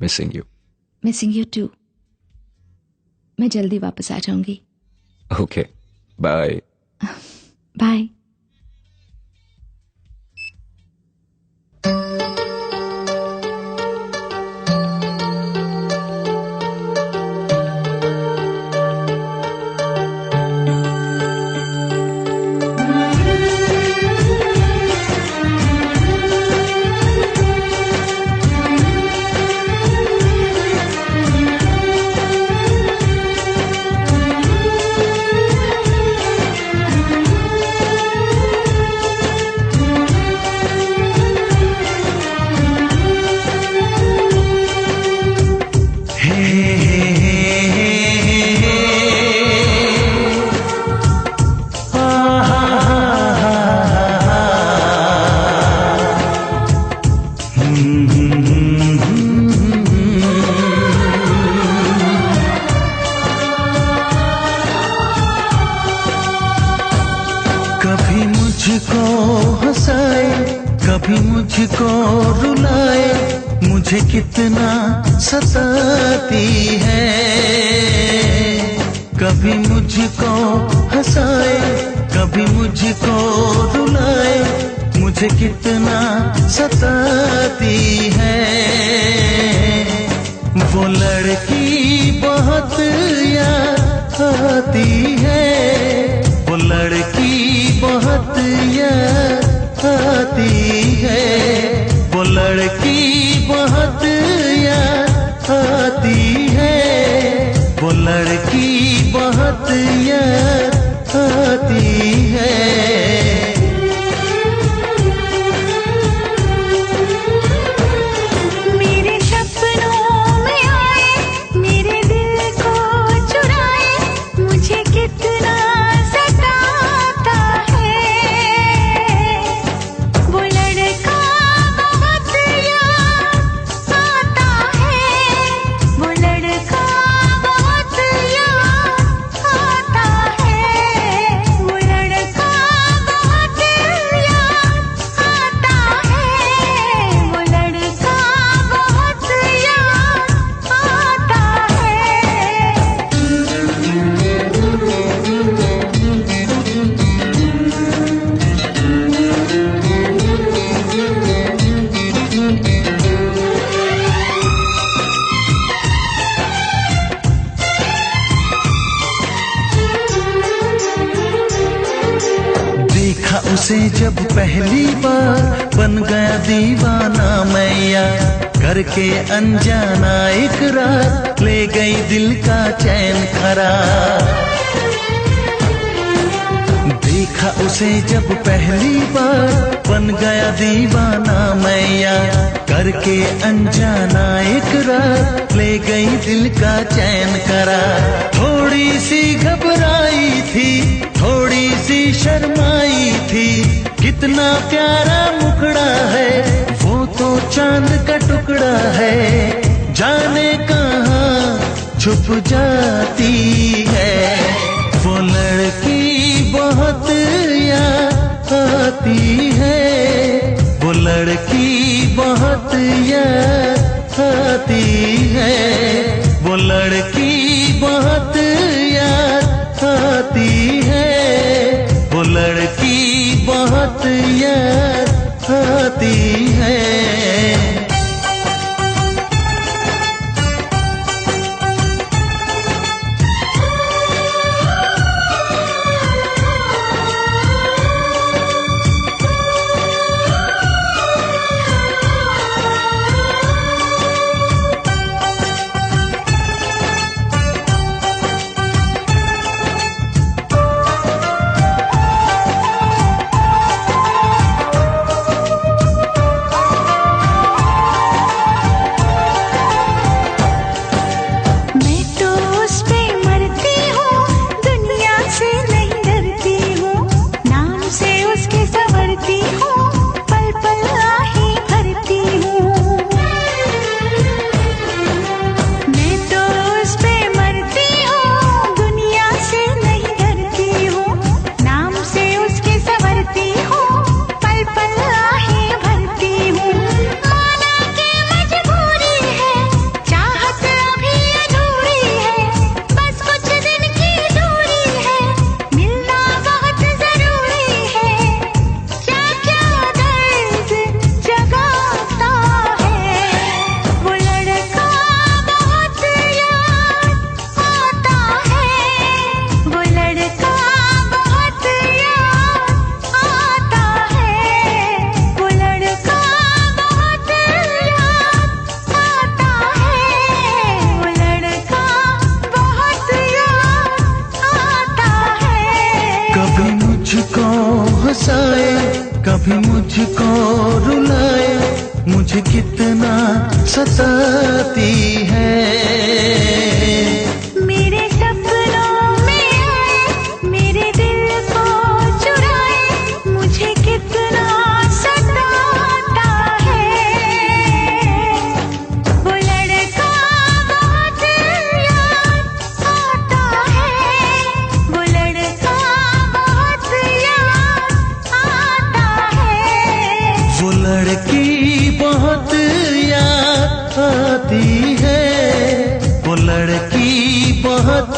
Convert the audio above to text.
Missing you. Missing you too. मैं जल्दी वापस आ जाऊंगी। Okay, bye. बाय। कभी मुझको हंसाए, कभी मुझको रुलाए, मुझे कितना सताती है। कभी मुझको हंसाए, कभी मुझको रुलाए, मुझे कितना सताती है। वो लड़की बहुत याद आती है, वो लड़की बहुत याद आती है, वो लड़की बहुत याद आती है, वो लड़की बहुत याद आती है। उसे जब पहली बार बन गया दीवाना मैया, करके अनजाना इकरार ले गई दिल का चैन करार। देखा उसे जब पहली बार बन गया दीवाना मैया, करके अनजाना इकरार ले गई दिल का चैन करार। थोड़ी सी घबराई थी, थोड़ी सी शर्माई थी, कितना प्यारा मुखड़ा है, वो तो चांद का टुकड़ा है, जाने कहाँ छुप जाती है। वो लड़की बहुत याद आती है, वो लड़की बहुत याद आती है, वो लड़की बहुत याद आती है, वो लड़की बहुत याद आती है। कभी मुझको रुलाए, मुझे कितना सताती है। मेरे सपनों में आए, मेरे दिल को चुराए, मुझे कितना सताता है। वो लड़का बहुत याद आता है, वो लड़का बहुत याद आता है। वो लड़की बहुत याद आती है, वो लड़की बहुत